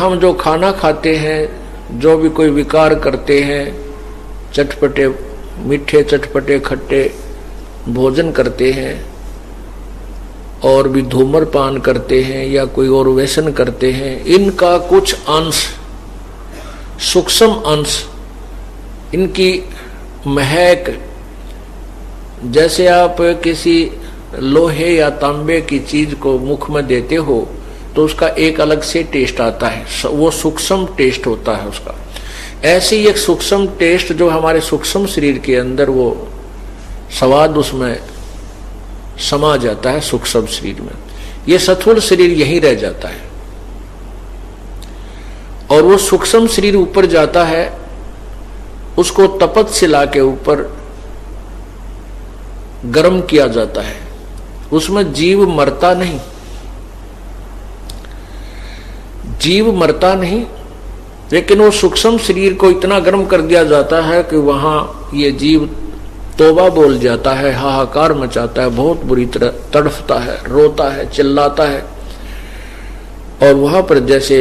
हम जो खाना खाते हैं, जो भी कोई विकार करते हैं, चटपटे मीठे चटपटे खट्टे भोजन करते हैं और भी धूम्रपान करते हैं या कोई और व्यसन करते हैं, इनका कुछ अंश, सूक्ष्म अंश, इनकी महक, जैसे आप किसी लोहे या तांबे की चीज को मुख में देते हो तो उसका एक अलग से टेस्ट आता है, वो सूक्ष्म टेस्ट होता है उसका। ऐसे ही एक सूक्ष्म टेस्ट जो हमारे सूक्ष्म शरीर के अंदर, वो स्वाद उसमें समा जाता है सूक्ष्म शरीर में। ये स्थूल शरीर यहीं रह जाता है और वो सूक्ष्म शरीर ऊपर जाता है, उसको तपतशिला के ऊपर गर्म किया जाता है। उसमें जीव मरता नहीं, जीव मरता नहीं, लेकिन वो सूक्ष्म शरीर को इतना गर्म कर दिया जाता है कि वहां ये जीव तौबा बोल जाता है, हाहाकार मचाता है, बहुत बुरी तरह तड़फता है, रोता है, चिल्लाता है। और वहां पर जैसे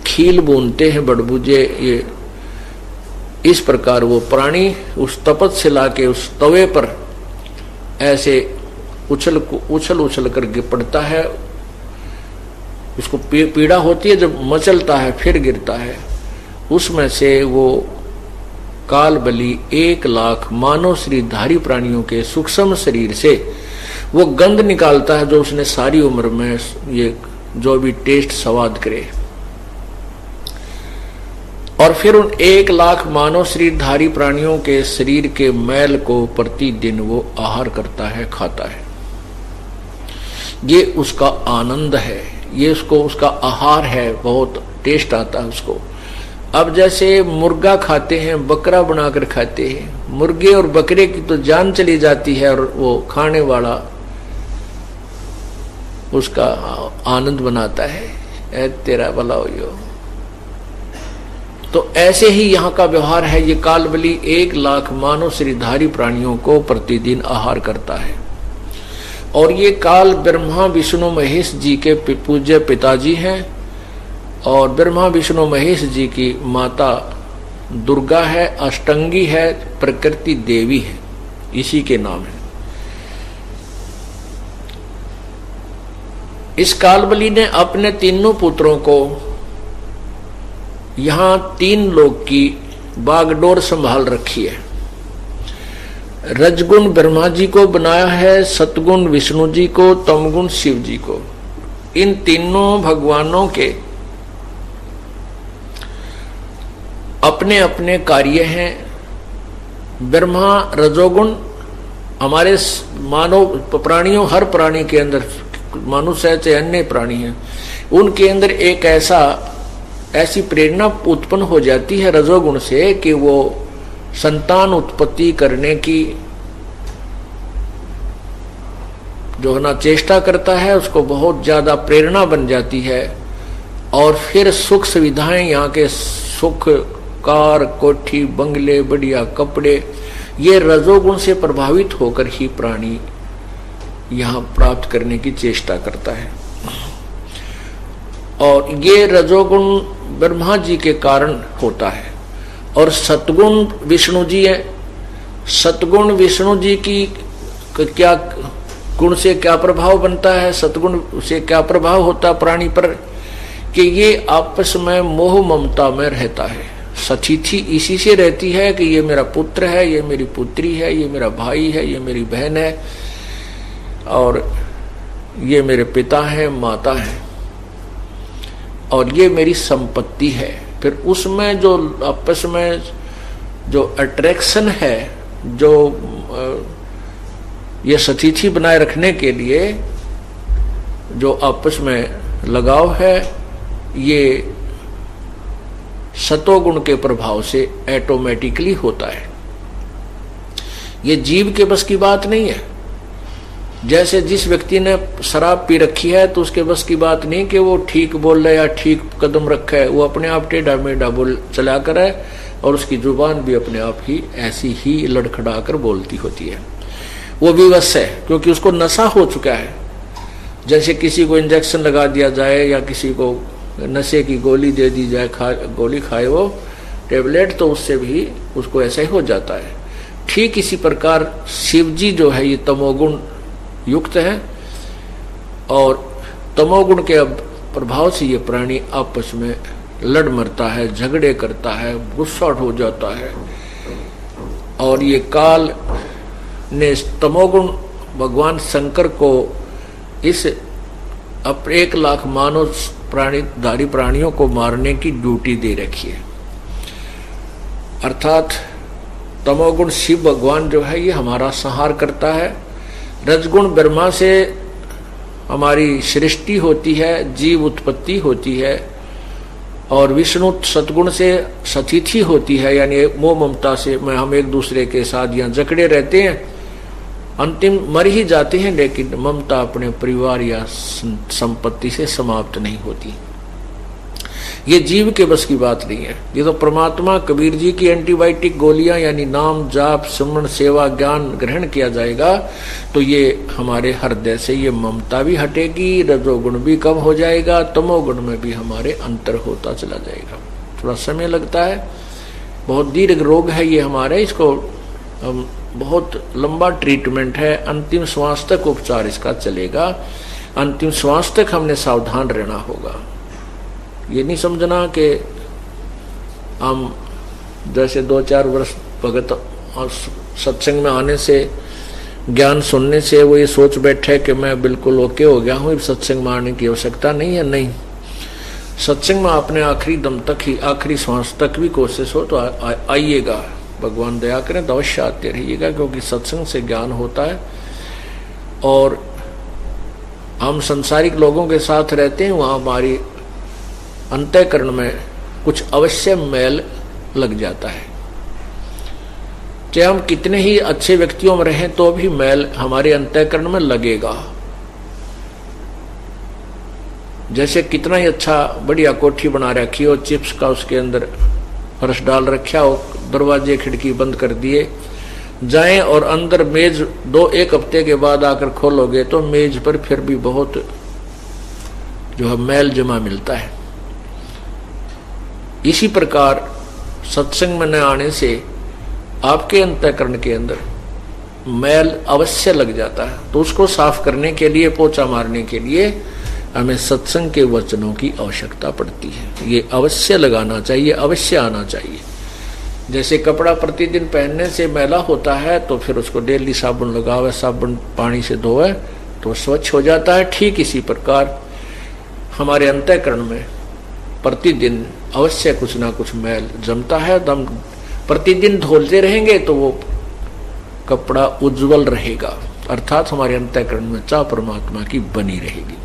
खील बूनते हैं बड़बूजे, ये इस प्रकार वो प्राणी उस तपतशिला के उस तवे पर ऐसे उछल कर गिर पड़ता है। उसको पीड़ा होती है, जब मचलता है फिर गिरता है। उसमें से वो काल बलि 1,00,000 मानव शरीरधारी प्राणियों के सूक्ष्म शरीर से वो गंध निकालता है जो उसने सारी उम्र में ये जो भी टेस्ट स्वाद करे। और फिर उन 1,00,000 मानव शरीरधारी प्राणियों के शरीर के मैल को प्रतिदिन वो आहार करता है, खाता है। ये उसका आनंद है, ये उसको उसका आहार है, बहुत टेस्ट आता है उसको। अब जैसे मुर्गा खाते हैं, बकरा बनाकर खाते हैं, मुर्गे और बकरे की तो जान चली जाती है और वो खाने वाला उसका आनंद बनाता है, ऐ तेरा भला हो यो। तो ऐसे ही यहाँ का व्यवहार है। ये काल बलि 1,00,000 मानव शरीरधारी प्राणियों को प्रतिदिन आहार करता है। और ये काल ब्रह्मा विष्णु महेश जी के पूज्य पिताजी हैं और ब्रह्मा विष्णु महेश जी की माता दुर्गा है, अष्टंगी है, प्रकृति देवी है, इसी के नाम है। इस कालबली ने अपने तीनों पुत्रों को यहां 3 लोक की बागडोर संभाल रखी है। रजगुण ब्रह्मा जी को बनाया है, सतगुण विष्णु जी को, तमगुण शिव जी को। इन तीनों भगवानों के अपने अपने कार्य हैं। ब्रह्मा रजोगुण हमारे मानव प्राणियों, हर प्राणी के अंदर, मनुष्य है चाहे अन्य प्राणी है, उनके अंदर एक ऐसी प्रेरणा उत्पन्न हो जाती है रजोगुण से कि वो संतान उत्पत्ति करने की जो है ना चेष्टा करता है, उसको बहुत ज्यादा प्रेरणा बन जाती है। और फिर सुख सुविधाएं, यहाँ के सुख, कार, कोठी, बंगले, बढ़िया कपड़े, ये रजोगुण से प्रभावित होकर ही प्राणी यहाँ प्राप्त करने की चेष्टा करता है। और ये रजोगुण ब्रह्मा जी के कारण होता है। और सतगुण विष्णु जी है। सतगुण विष्णु जी की क्या गुण से क्या प्रभाव बनता है, सतगुण से क्या प्रभाव होता है प्राणी पर, कि ये आपस में मोह ममता में रहता है। सतिथि इसी से रहती है कि ये मेरा पुत्र है, ये मेरी पुत्री है, ये मेरा भाई है, ये मेरी बहन है और ये मेरे पिता है, माता है और ये मेरी संपत्ति है। फिर उसमें जो आपस में जो अट्रैक्शन है, जो ये सतिथि बनाए रखने के लिए जो आपस में लगाव है, ये सतोगुण के प्रभाव से ऑटोमेटिकली होता है। ये जीव के बस की बात नहीं है। जैसे जिस व्यक्ति ने शराब पी रखी है तो उसके बस की बात नहीं कि वो ठीक बोल रहा है या ठीक कदम रखा है, वो अपने आप टेढ़ा मेढ़ा बोल चला कर है और उसकी जुबान भी अपने आप ही ऐसी ही लड़खड़ा कर बोलती होती है। वो विवश है क्योंकि उसको नशा हो चुका है। जैसे किसी को इंजेक्शन लगा दिया जाए या किसी को नशे की गोली दे दी जाए, गोली खाए वो टेबलेट, तो उससे भी उसको ऐसा ही हो जाता है। ठीक इसी प्रकार शिव जी जो है ये तमोगुण युक्त है, और तमोगुण के प्रभाव से ये प्राणी आपस में लड़ मरता है, झगड़े करता है, गुस्सा हो जाता है। और ये काल ने तमोगुण भगवान शंकर को इस 1,00,000 मानव प्राणीधारी प्राणियों को मारने की ड्यूटी दे रखी है। अर्थात तमोगुण शिव भगवान जो है ये हमारा संहार करता है। रजगुण ब्रह्मा से हमारी सृष्टि होती है, जीव उत्पत्ति होती है, और विष्णु सतगुण से सतिथि होती है, यानी मोह ममता से हम एक दूसरे के साथ यहाँ जकड़े रहते हैं, अंतिम मर ही जाते हैं, लेकिन ममता अपने परिवार या संपत्ति से समाप्त नहीं होती। ये जीव के बस की बात नहीं है। ये तो परमात्मा कबीर जी की एंटीबायोटिक गोलियां यानी नाम जाप सिमरन सेवा ज्ञान ग्रहण किया जाएगा तो ये हमारे हृदय से ये ममता भी हटेगी, रजोगुण भी कम हो जाएगा, तमोगुण में भी हमारे अंतर होता चला जाएगा। थोड़ा समय लगता है, बहुत दीर्घ रोग है ये हमारे, इसको बहुत लंबा ट्रीटमेंट है, अंतिम श्वास तक उपचार इसका चलेगा। अंतिम श्वास तक हमने सावधान रहना होगा। ये नहीं समझना कि हम जैसे 2-4 वर्ष भगत सत्संग में आने से ज्ञान सुनने से वो ये सोच बैठे कि मैं बिल्कुल ओके हो गया हूँ, सत्संग में आने की आवश्यकता नहीं है। नहीं, सत्संग में आपने आखिरी दम तक ही, आखिरी सांस तक भी कोशिश हो तो आइएगा, भगवान दया करें तो अवश्य आते रहिएगा, क्योंकि सत्संग से ज्ञान होता है। और हम संसारिक लोगों के साथ रहते हैं, वहाँ हमारी अंतःकरण में कुछ अवश्य मैल लग जाता है। चाहे हम कितने ही अच्छे व्यक्तियों में रहें तो भी मैल हमारे अंतःकरण में लगेगा। जैसे कितना ही अच्छा बढ़िया कोठी बना रखी हो, चिप्स का उसके अंदर फर्श डाल रखा हो, दरवाजे खिड़की बंद कर दिए जाएं और अंदर मेज 1 हफ्ते के बाद आकर खोलोगे तो मेज पर फिर भी बहुत जो है मैल जमा मिलता है। इसी प्रकार सत्संग में न आने से आपके अंतःकरण के अंदर मैल अवश्य लग जाता है, तो उसको साफ करने के लिए, पोछा मारने के लिए हमें सत्संग के वचनों की आवश्यकता पड़ती है। ये अवश्य लगाना चाहिए, अवश्य आना चाहिए। जैसे कपड़ा प्रतिदिन पहनने से मैला होता है तो फिर उसको डेली साबुन लगावे, साबुन पानी से धोए तो स्वच्छ हो जाता है। ठीक इसी प्रकार हमारे अंतःकरण में प्रतिदिन अवश्य कुछ ना कुछ मैल जमता है। हम प्रतिदिन धोते रहेंगे तो वो कपड़ा उज्जवल रहेगा, अर्थात हमारे अंतःकरण में चाह परमात्मा की बनी रहेगी।